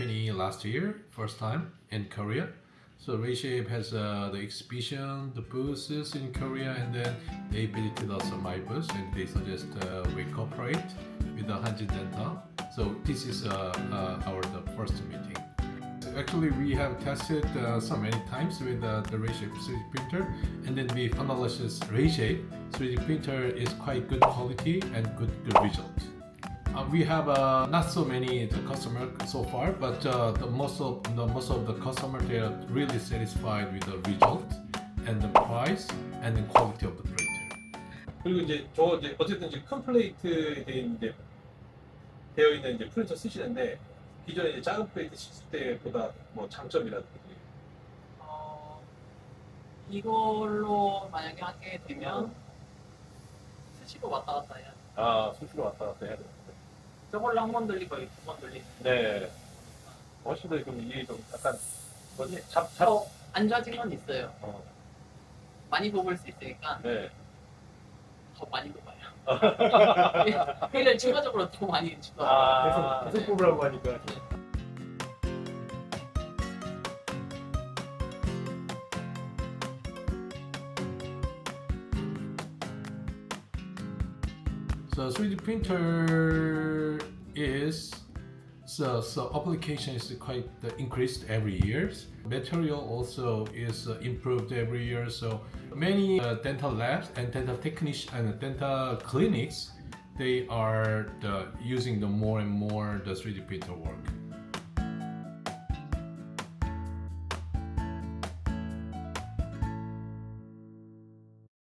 company last year, first time in Korea. So RAYSHAPE has the exhibition, the booths in Korea, and then they visited also my booth, and they suggest we cooperate with the Hanjin Dental. So this is the first meeting. Actually, we have tested so many times with the RAYSHAPE 3D printer, and then we finalized this RAYSHAPE 3D printer is quite good quality and good result. We have not so many customers so far, but most of the customers they are really satisfied with the result and the price and the quality of the printer. 그리고 이제 어쨌든 이제 큰 플레이트에 되어 있는 이제 프린터 쓰시는데 기존에 이제 작은 플레이트 쓰실 때보다 뭐 장점이라든지. 이걸로 만약에 하게 되면 수시로 왔다 갔다 해야 돼. 수시로 왔다 갔다 해야 돼. 저걸로 한 번 돌리고 두 번 돌리고. 네. 훨씬 더 그럼 이게 좀 약간 뭐지? 더 안 좋아진 건 있어요. 많이 뽑을 수 있으니까 네. 더 많이 뽑아요. 회를 추가적으로 더 많이 주더라고요. 계속 뽑으라고 하니까. So 3D printer is so application is quite increased every year. Material also is improved every year. So many dental labs and dental technicians and dental clinics they are using more and more the 3D printer work.